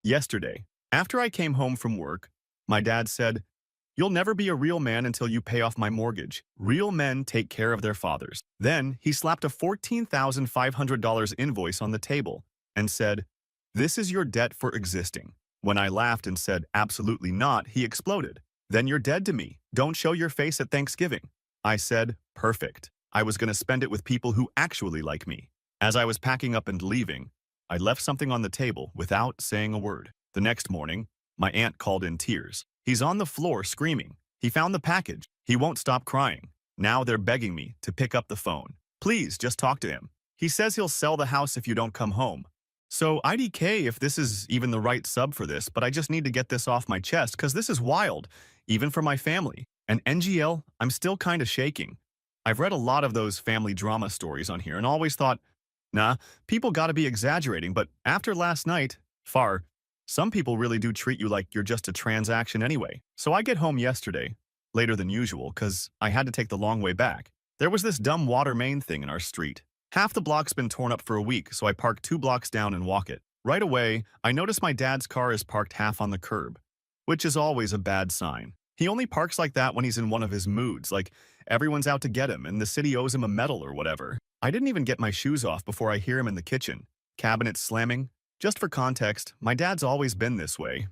Yesterday, after I came home from work, my dad said, "You'll never be a real man until you pay off my mortgage. Real men take care of their fathers." Then he slapped a $14,500 invoice on the table and said, "This is your debt for existing." When I laughed and said, "Absolutely not," he exploded. "Then you're dead to me. Don't show your face at Thanksgiving." I said, "Perfect. I was going to spend it with people who actually like me." As I was packing up and leaving, I left something on the table without saying a word. The next morning, my aunt called in tears. "He's on the floor screaming. He found the package. He won't stop crying. Now they're begging me to pick up the phone. Please just talk to him. He says he'll sell the house if you don't come home." So IDK if this is even the right sub for this, but I just need to get this off my chest because this is wild, even for my family. And NGL, I'm still kind of shaking. I've read a lot of those family drama stories on here and always thought, nah, people gotta be exaggerating, but after last night, far, some people really do treat you like you're just a transaction anyway. So I get home yesterday, later than usual, because I had to take the long way back. There was this dumb water main thing in our street. Half the block's been torn up for a week, so I park 2 blocks down and walk it. Right away, I notice my dad's car is parked half on the curb, which is always a bad sign. He only parks like that when he's in one of his moods, like everyone's out to get him and the city owes him a medal or whatever. I didn't even get my shoes off before I hear him in the kitchen. Cabinets slamming. Just for context, my dad's always been this way.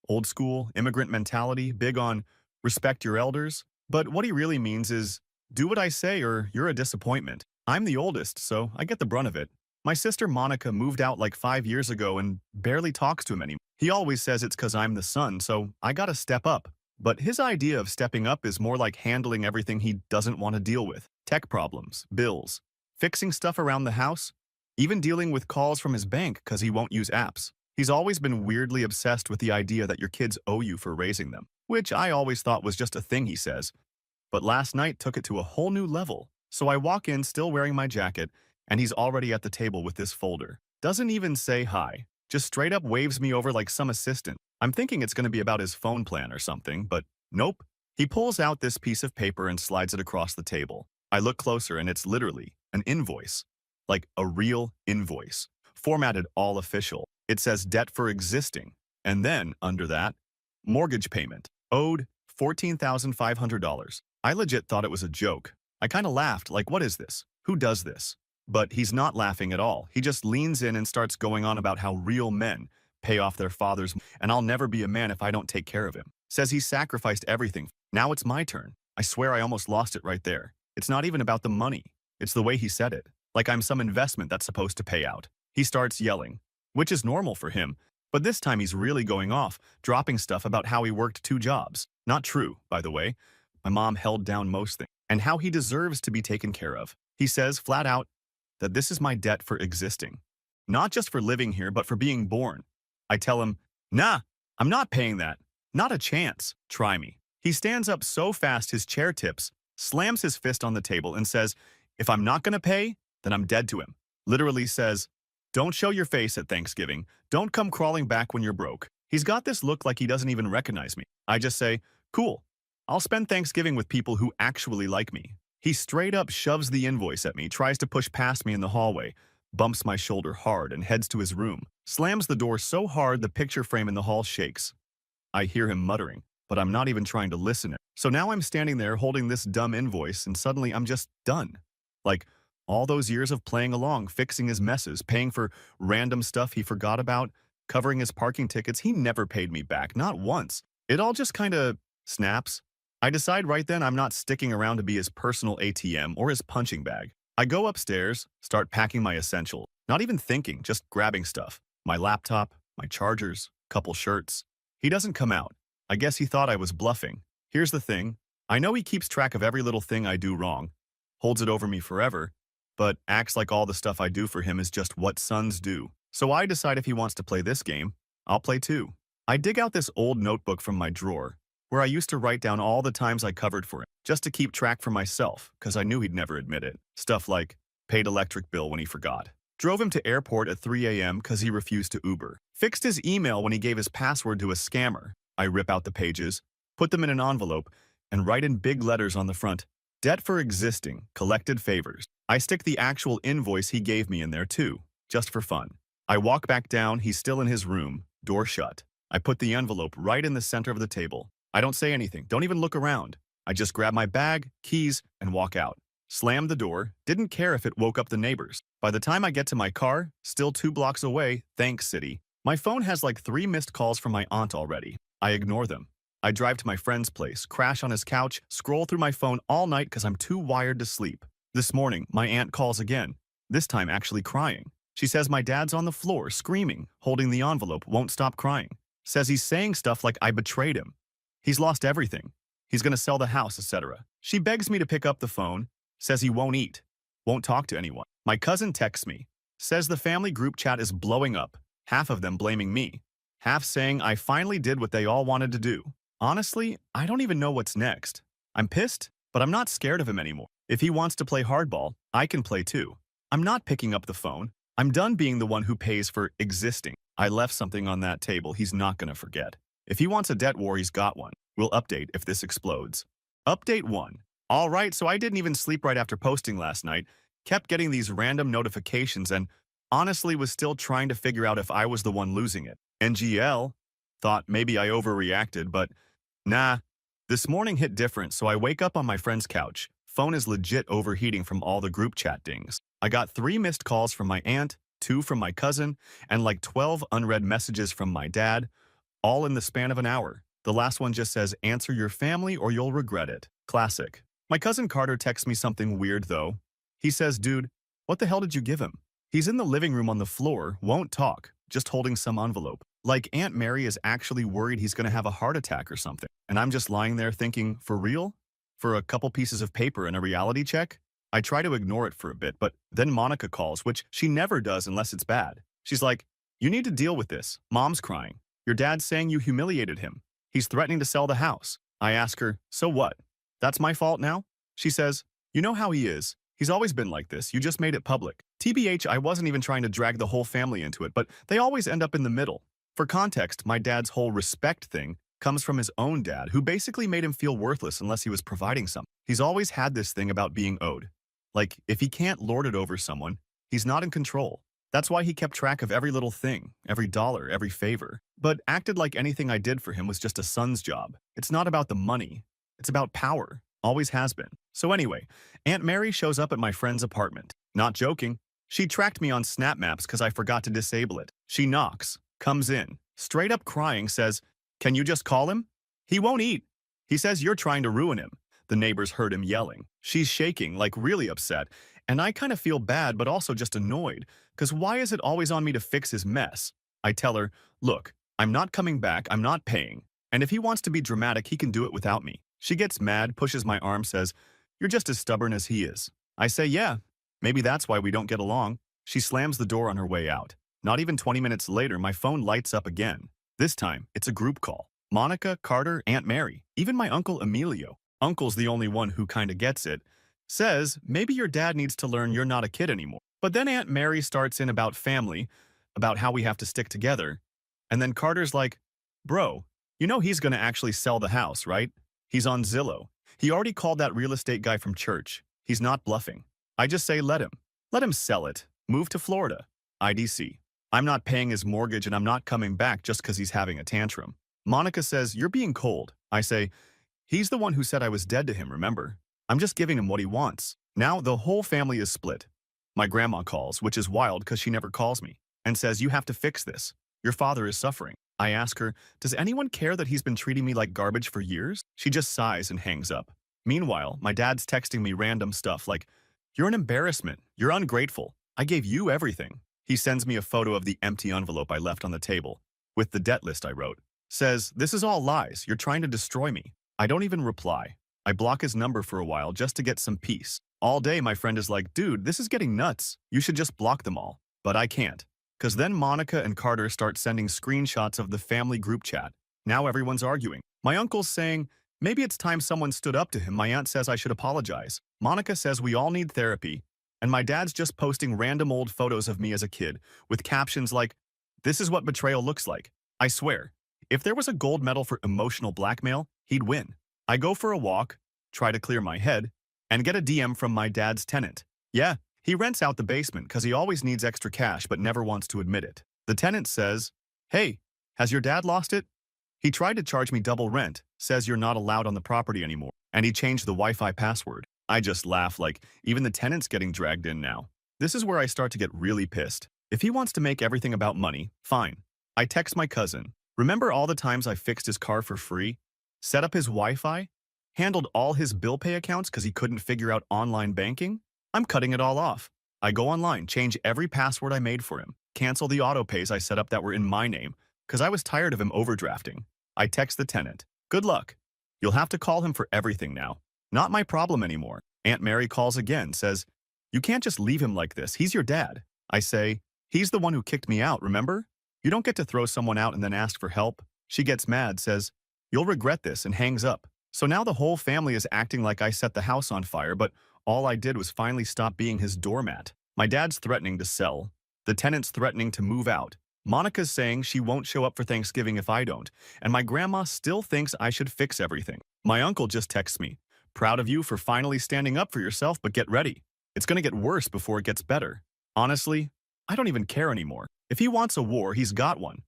Old school, immigrant mentality, big on respect your elders. But what he really means is, do what I say or you're a disappointment. I'm the oldest, so I get the brunt of it. My sister Monica moved out like 5 years ago and barely talks to him anymore. He always says it's because I'm the son, so I gotta step up. But his idea of stepping up is more like handling everything he doesn't want to deal with. Tech problems, bills, fixing stuff around the house, even dealing with calls from his bank because he won't use apps. He's always been weirdly obsessed with the idea that your kids owe you for raising them, which I always thought was just a thing he says. But last night took it to a whole new level. So I walk in still wearing my jacket, and he's already at the table with this folder. Doesn't even say hi, just straight up waves me over like some assistant. I'm thinking it's going to be about his phone plan or something, but nope. He pulls out this piece of paper and slides it across the table. I look closer and it's literally an invoice. Like a real invoice. Formatted all official. It says debt for existing. And then, under that, mortgage payment. Owed $14,500. I legit thought it was a joke. I kind of laughed, like, what is this? Who does this? But he's not laughing at all. He just leans in and starts going on about how real men pay off their fathers, and I'll never be a man if I don't take care of him. Says he's sacrificed everything. Now it's my turn. I swear I almost lost it right there. It's not even about the money. It's the way he said it. Like I'm some investment that's supposed to pay out. He starts yelling, which is normal for him. But this time he's really going off, dropping stuff about how he worked 2 jobs. Not true, by the way. My mom held down most things. And how he deserves to be taken care of. He says flat out that this is my debt for existing. Not just for living here, but for being born. I tell him, nah, I'm not paying that. Not a chance. Try me. He stands up so fast his chair tips, slams his fist on the table and says, if I'm not going to pay, then I'm dead to him. Literally says, don't show your face at Thanksgiving. Don't come crawling back when you're broke. He's got this look like he doesn't even recognize me. I just say, cool. I'll spend Thanksgiving with people who actually like me. He straight up shoves the invoice at me, tries to push past me in the hallway, bumps my shoulder hard and heads to his room, slams the door so hard the picture frame in the hall shakes. I hear him muttering, but I'm not even trying to listen. So now I'm standing there holding this dumb invoice and suddenly I'm just done. Like, all those years of playing along, fixing his messes, paying for random stuff he forgot about, covering his parking tickets, he never paid me back, not once. It all just kinda snaps. I decide right then I'm not sticking around to be his personal ATM or his punching bag. I go upstairs, start packing my essentials, not even thinking, just grabbing stuff. My laptop, my chargers, couple shirts. He doesn't come out. I guess he thought I was bluffing. Here's the thing. I know he keeps track of every little thing I do wrong, holds it over me forever, but acts like all the stuff I do for him is just what sons do. So I decide if he wants to play this game, I'll play too. I dig out this old notebook from my drawer, where I used to write down all the times I covered for him, just to keep track for myself, because I knew he'd never admit it. Stuff like, paid electric bill when he forgot. Drove him to airport at 3 a.m. because he refused to Uber. Fixed his email when he gave his password to a scammer. I rip out the pages, put them in an envelope, and write in big letters on the front, debt for existing, collected favors. I stick the actual invoice he gave me in there too, just for fun. I walk back down, he's still in his room, Door shut. I put the envelope right in the center of the table. I don't say anything, don't even look around. I just grab my bag, keys, and walk out. Slammed the door, didn't care if it woke up the neighbors. By the time I get to my car, still 2 blocks away, thanks city, my phone has like 3 missed calls from my aunt already. I ignore them. I drive to my friend's place, crash on his couch, scroll through my phone all night because I'm too wired to sleep. This morning, my aunt calls again, this time actually crying. She says my dad's on the floor, screaming, holding the envelope, won't stop crying. Says he's saying stuff like I betrayed him. He's lost everything. He's gonna sell the house, etc. She begs me to pick up the phone, says he won't eat, won't talk to anyone. My cousin texts me, says the family group chat is blowing up, half of them blaming me, half saying I finally did what they all wanted to do. Honestly, I don't even know what's next. I'm pissed, but I'm not scared of him anymore. If he wants to play hardball, I can play too. I'm not picking up the phone. I'm done being the one who pays for existing. I left something on that table he's not gonna forget. If he wants a debt war, he's got one. We'll update if this explodes. Update 1. Alright, so I didn't even sleep right after posting last night. Kept getting these random notifications and honestly was still trying to figure out if I was the one losing it. NGL. Thought maybe I overreacted, but nah. This morning hit different, so I wake up on my friend's couch. Phone is legit overheating from all the group chat dings. I got 3 missed calls from my aunt, 2 from my cousin, and like 12 unread messages from my dad, all in the span of an hour. The last one just says, answer your family or you'll regret it. Classic. My cousin Carter texts me something weird though. He says, dude, what the hell did you give him? He's in the living room on the floor, won't talk, just holding some envelope. Like Aunt Mary is actually worried he's gonna have a heart attack or something. And I'm just lying there thinking, for real? For a couple pieces of paper and a reality check? I try to ignore it for a bit, but then Monica calls, which she never does unless it's bad. She's like, you need to deal with this. Mom's crying. Your dad's saying you humiliated him. He's threatening to sell the house. I ask her, so what? That's my fault now? She says, you know how he is. He's always been like this. You just made it public. TBH, I wasn't even trying to drag the whole family into it, but they always end up in the middle. For context, my dad's whole respect thing comes from his own dad, who basically made him feel worthless unless he was providing something. He's always had this thing about being owed. Like, if he can't lord it over someone, he's not in control. That's why he kept track of every little thing, every dollar, every favor, but acted like anything I did for him was just a son's job. It's not about the money. It's about power. Always has been. So anyway, Aunt Mary shows up at my friend's apartment. Not joking. She tracked me on Snap Maps because I forgot to disable it. She knocks, comes in, straight up crying, says, can you just call him? He won't eat. He says you're trying to ruin him. The neighbors heard him yelling. She's shaking, like really upset, and I kind of feel bad but also just annoyed, because why is it always on me to fix his mess? I tell her, look, I'm not coming back, I'm not paying, and if he wants to be dramatic, he can do it without me. She gets mad, pushes my arm, says, you're just as stubborn as he is. I say, yeah, maybe that's why we don't get along. She slams the door on her way out. Not even 20 minutes later, my phone lights up again. This time, it's a group call. Monica, Carter, Aunt Mary, even my uncle Emilio. Uncle's the only one who kinda gets it. Says, maybe your dad needs to learn you're not a kid anymore. But then Aunt Mary starts in about family, about how we have to stick together. And then Carter's like, bro, you know he's gonna actually sell the house, right? He's on Zillow. He already called that real estate guy from church. He's not bluffing. I just say let him. Let him sell it. Move to Florida. IDC. I'm not paying his mortgage and I'm not coming back just because he's having a tantrum. Monica says, you're being cold. I say, he's the one who said I was dead to him, remember? I'm just giving him what he wants. Now the whole family is split. My grandma calls, which is wild because she never calls me, and says, you have to fix this. Your father is suffering. I ask her, does anyone care that he's been treating me like garbage for years? She just sighs and hangs up. Meanwhile, my dad's texting me random stuff like, you're an embarrassment. You're ungrateful. I gave you everything. He sends me a photo of the empty envelope I left on the table, with the debt list I wrote. Says, this is all lies. You're trying to destroy me. I don't even reply. I block his number for a while just to get some peace. All day, my friend is like, dude, this is getting nuts. You should just block them all. But I can't. Because then Monica and Carter start sending screenshots of the family group chat. Now everyone's arguing. My uncle's saying, maybe it's time someone stood up to him. My aunt says I should apologize. Monica says we all need therapy. And my dad's just posting random old photos of me as a kid with captions like, this is what betrayal looks like. I swear, if there was a gold medal for emotional blackmail, he'd win. I go for a walk, try to clear my head, and get a DM from my dad's tenant. Yeah, he rents out the basement because he always needs extra cash but never wants to admit it. The tenant says, hey, Has your dad lost it? He tried to charge me double rent, says you're not allowed on the property anymore, and he changed the Wi-Fi password. I just laugh like even the tenant's getting dragged in now. This is where I start to get really pissed. If he wants to make everything about money, fine. I text my cousin. Remember all the times I fixed his car for free? Set up his Wi-Fi? Handled all his bill pay accounts because he couldn't figure out online banking? I'm cutting it all off. I go online, change every password I made for him, cancel the auto pays I set up that were in my name, because I was tired of him overdrafting. I text the tenant. Good luck. You'll have to call him for everything now. Not my problem anymore. Aunt Mary calls again, says, you can't just leave him like this. He's your dad. I say, he's the one who kicked me out, remember? You don't get to throw someone out and then ask for help. She gets mad, says, you'll regret this, and hangs up. So now the whole family is acting like I set the house on fire, but all I did was finally stop being his doormat. My dad's threatening to sell. The tenant's threatening to move out. Monica's saying she won't show up for Thanksgiving if I don't, and my grandma still thinks I should fix everything. My uncle just texts me, proud of you for finally standing up for yourself, but get ready. It's gonna get worse before it gets better. Honestly, I don't even care anymore. If he wants a war, he's got one.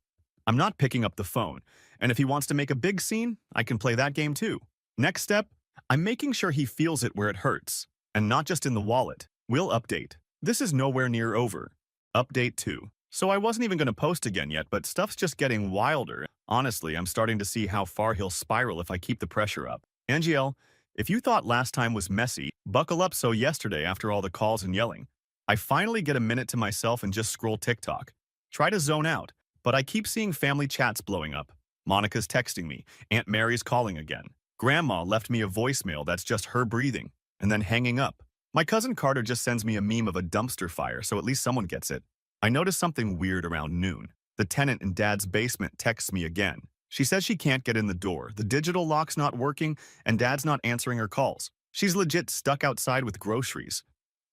I'm not picking up the phone, and if he wants to make a big scene, I can play that game too. Next step, I'm making sure he feels it where it hurts, and not just in the wallet. We'll update. This is nowhere near over. Update 2. So I wasn't even going to post again yet, but stuff's just getting wilder. Honestly, I'm starting to see how far he'll spiral if I keep the pressure up. Angiel, if you thought last time was messy, buckle up. So yesterday, after all the calls and yelling, I finally get a minute to myself and just scroll TikTok. Try to zone out, but I keep seeing family chats blowing up. Monica's texting me. Aunt Mary's calling again. Grandma left me a voicemail that's just her breathing, and then hanging up. My cousin Carter just sends me a meme of a dumpster fire, so at least someone gets it. I notice something weird around noon. The tenant in Dad's basement texts me again. She says she can't get in the door, the digital lock's not working, and Dad's not answering her calls. She's legit stuck outside with groceries.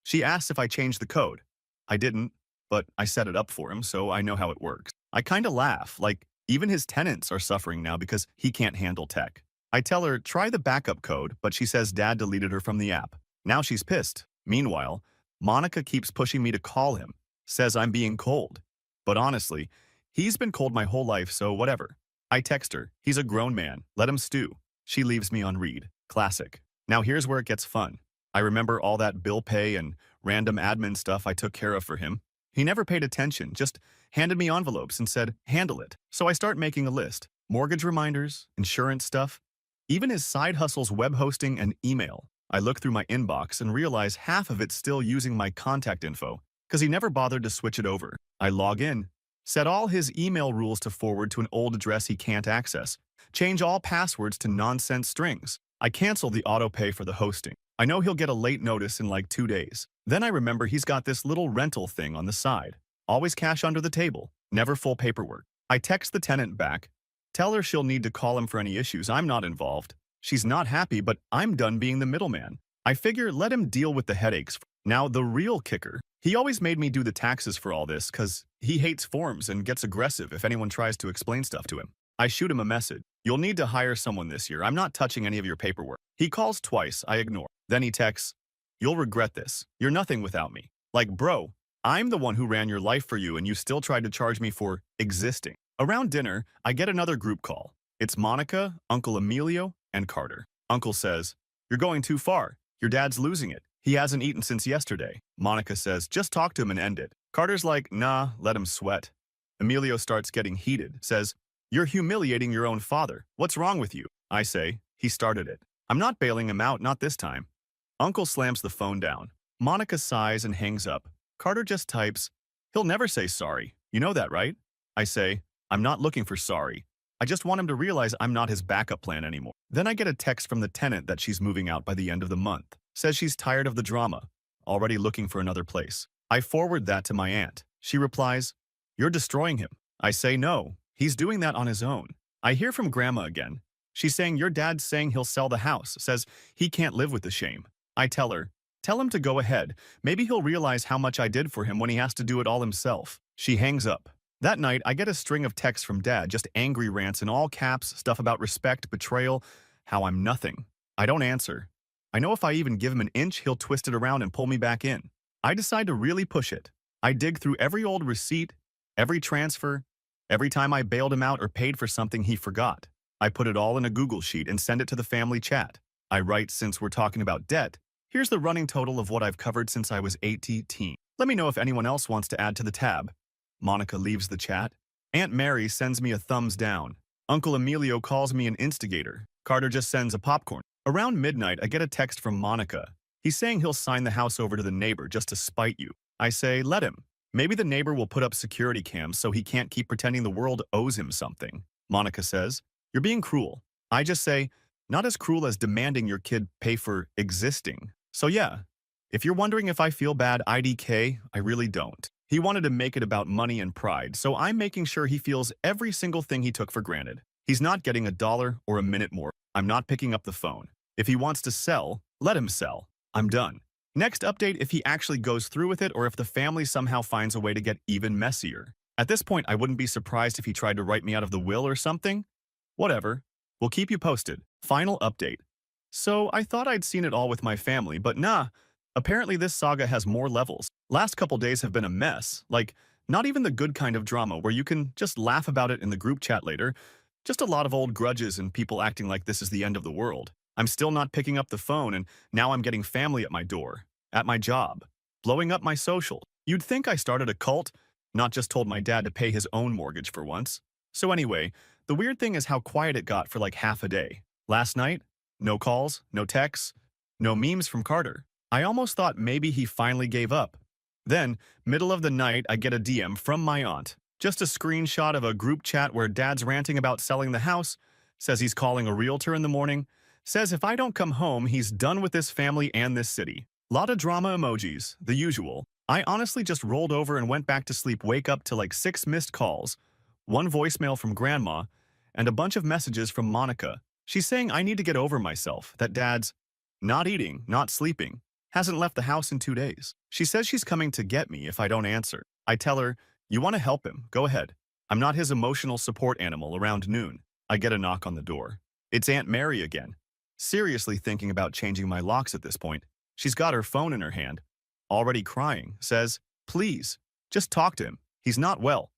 She asks if I changed the code. I didn't, but I set it up for him, so I know how it works. I kinda laugh, like even his tenants are suffering now because he can't handle tech. I tell her, try the backup code, but she says Dad deleted her from the app. Now she's pissed. Meanwhile, Monica keeps pushing me to call him. Says I'm being cold. But honestly, he's been cold my whole life, so whatever. I text her. He's a grown man. Let him stew. She leaves me on read. Classic. Now here's where it gets fun. I remember all that bill pay and random admin stuff I took care of for him. He never paid attention, just handed me envelopes and said, handle it. So I start making a list. Mortgage reminders, insurance stuff, even his side hustles, web hosting, and email. I look through my inbox and realize half of it's still using my contact info, because he never bothered to switch it over. I log in, set all his email rules to forward to an old address he can't access, change all passwords to nonsense strings. I cancel the auto pay for the hosting. I know he'll get a late notice in like 2 days. Then I remember he's got this little rental thing on the side. Always cash under the table, never full paperwork. I text the tenant back, tell her she'll need to call him for any issues. I'm not involved. She's not happy, but I'm done being the middleman. I figure let him deal with the headaches. Now the real kicker. He always made me do the taxes for all this because he hates forms and gets aggressive if anyone tries to explain stuff to him. I shoot him a message. You'll need to hire someone this year. I'm not touching any of your paperwork. He calls twice. I ignore. Then he texts, you'll regret this. You're nothing without me. Like, bro, I'm the one who ran your life for you and you still tried to charge me for existing. Around dinner, I get another group call. It's Monica, Uncle Emilio, and Carter. Uncle says, you're going too far. Your dad's losing it. He hasn't eaten since yesterday. Monica says, just talk to him and end it. Carter's like, nah, let him sweat. Emilio starts getting heated, says, you're humiliating your own father. What's wrong with you? I say, he started it. I'm not bailing him out, not this time. Uncle slams the phone down. Monica sighs and hangs up. Carter just types, he'll never say sorry. You know that, right? I say, I'm not looking for sorry. I just want him to realize I'm not his backup plan anymore. Then I get a text from the tenant that she's moving out by the end of the month. Says she's tired of the drama, already looking for another place. I forward that to my aunt. She replies, you're destroying him. I say no, he's doing that on his own. I hear from Grandma again. She's saying your dad's saying he'll sell the house, says he can't live with the shame. I tell her, tell him to go ahead. Maybe he'll realize how much I did for him when he has to do it all himself. She hangs up. That night, I get a string of texts from Dad, just angry rants in all caps, stuff about respect, betrayal, how I'm nothing. I don't answer. I know if I even give him an inch, he'll twist it around and pull me back in. I decide to really push it. I dig through every old receipt, every transfer, Every time I bailed him out or paid for something he forgot, I put it all in a Google sheet and send it to the family chat. I write, since we're talking about debt, here's the running total of what I've covered since I was 18. Let me know if anyone else wants to add to the tab. Monica leaves the chat. Aunt Mary sends me a thumbs down. Uncle Emilio calls me an instigator. Carter just sends a popcorn. Around midnight, I get a text from Monica. He's saying he'll sign the house over to the neighbor just to spite you. I say, let him. Maybe the neighbor will put up security cams so he can't keep pretending the world owes him something. Monica says, you're being cruel. I just say, not as cruel as demanding your kid pay for existing. So yeah, if you're wondering if I feel bad, IDK, I really don't. He wanted to make it about money and pride, so I'm making sure he feels every single thing he took for granted. He's not getting a dollar or a minute more. I'm not picking up the phone. If he wants to sell, let him sell. I'm done. Next update if he actually goes through with it or if the family somehow finds a way to get even messier. At this point, I wouldn't be surprised if he tried to write me out of the will or something. Whatever. We'll keep you posted. Final update. So I thought I'd seen it all with my family, but nah. Apparently this saga has more levels. Last couple days have been a mess. Like, not even the good kind of drama where you can just laugh about it in the group chat later. Just a lot of old grudges and people acting like this is the end of the world. I'm still not picking up the phone and now I'm getting family at my door, at my job, blowing up my social. You'd think I started a cult, not just told my dad to pay his own mortgage for once. So anyway, the weird thing is how quiet it got for like half a day. Last night, no calls, no texts, no memes from Carter. I almost thought maybe he finally gave up. Then, middle of the night, I get a DM from my aunt. Just a screenshot of a group chat where dad's ranting about selling the house, says he's calling a realtor in the morning, says if I don't come home, he's done with this family and this city. Lot of drama emojis, the usual. I honestly just rolled over and went back to sleep, wake up to like 6 missed calls, 1 voicemail from grandma, and a bunch of messages from Monica. She's saying I need to get over myself, that dad's not eating, not sleeping, hasn't left the house in 2 days. She says she's coming to get me if I don't answer. I tell her, you want to help him, go ahead. I'm not his emotional support animal. Around noon, I get a knock on the door. It's Aunt Mary again. Seriously thinking about changing my locks at this point. She's got her phone in her hand, already crying, says, please, just talk to him. He's not well.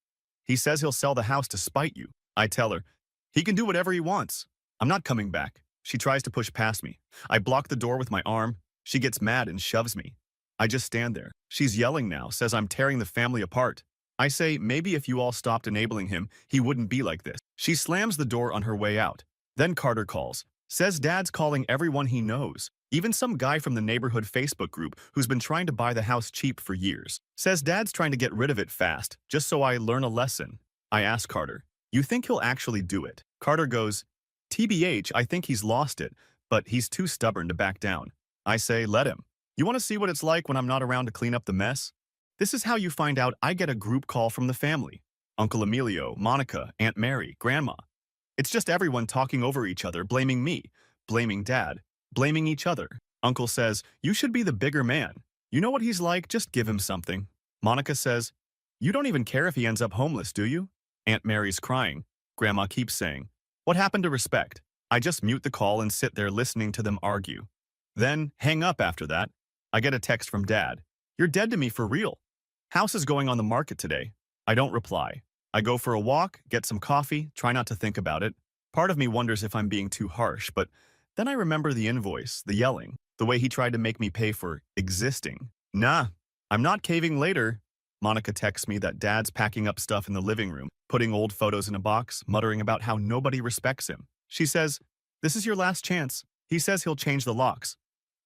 He says he'll sell the house to spite you. I tell her, he can do whatever he wants. I'm not coming back. She tries to push past me. I block the door with my arm. She gets mad and shoves me. I just stand there. She's yelling now, says I'm tearing the family apart. I say maybe if you all stopped enabling him, he wouldn't be like this. She slams the door on her way out. Then Carter calls. Says dad's calling everyone he knows, even some guy from the neighborhood Facebook group who's been trying to buy the house cheap for years. Says dad's trying to get rid of it fast, just so I learn a lesson. I ask Carter, you think he'll actually do it? Carter goes, TBH, I think he's lost it, but he's too stubborn to back down. I say, let him. You want to see what it's like when I'm not around to clean up the mess? This is how you find out I get a group call from the family. Uncle Emilio, Monica, Aunt Mary, Grandma. It's just everyone talking over each other, blaming me, blaming Dad, blaming each other. Uncle says, you should be the bigger man. You know what he's like, just give him something. Monica says, you don't even care if he ends up homeless, do you? Aunt Mary's crying. Grandma keeps saying, what happened to respect? I just mute the call and sit there listening to them argue. Then, hang up after that. I get a text from Dad. You're dead to me for real. House is going on the market today. I don't reply. I go for a walk, get some coffee, try not to think about it. Part of me wonders if I'm being too harsh, but then I remember the invoice, the yelling, the way he tried to make me pay for existing. Nah, I'm not caving later. Monica texts me that Dad's packing up stuff in the living room, putting old photos in a box, muttering about how nobody respects him. She says, this is your last chance. He says he'll change the locks.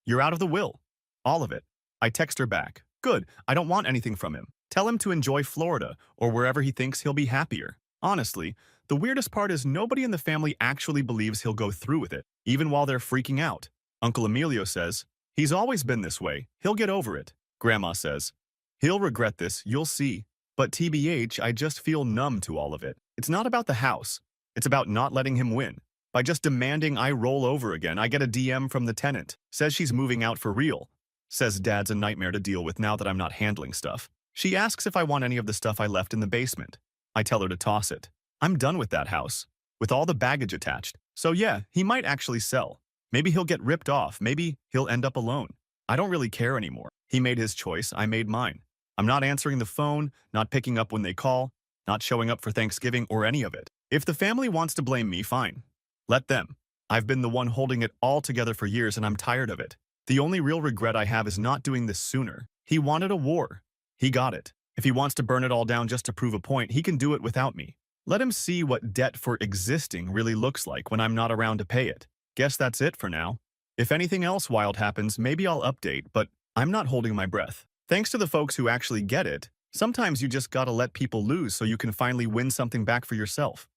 You're out of the will. All of it. I text her back. Good, I don't want anything from him. Tell him to enjoy Florida or wherever he thinks he'll be happier. Honestly, the weirdest part is nobody in the family actually believes he'll go through with it, even while they're freaking out. Uncle Emilio says, he's always been this way. He'll get over it. Grandma says, he'll regret this, you'll see. But TBH, I just feel numb to all of it. It's not about the house. It's about not letting him win. By just demanding I roll over again, I get a DM from the tenant. Says she's moving out for real. Says Dad's a nightmare to deal with now that I'm not handling stuff. She asks if I want any of the stuff I left in the basement. I tell her to toss it. I'm done with that house, with all the baggage attached. So yeah, he might actually sell. Maybe he'll get ripped off. Maybe he'll end up alone. I don't really care anymore. He made his choice. I made mine. I'm not answering the phone, not picking up when they call. not showing up for Thanksgiving or any of it. If the family wants to blame me, fine. Let them. I've been the one holding it all together for years and I'm tired of it. The only real regret I have is not doing this sooner. He wanted a war. He got it. If he wants to burn it all down just to prove a point, he can do it without me. Let him see what debt for existing really looks like when I'm not around to pay it. Guess that's it for now. If anything else wild happens, maybe I'll update, but I'm not holding my breath. Thanks to the folks who actually get it, sometimes you just gotta let people lose so you can finally win something back for yourself.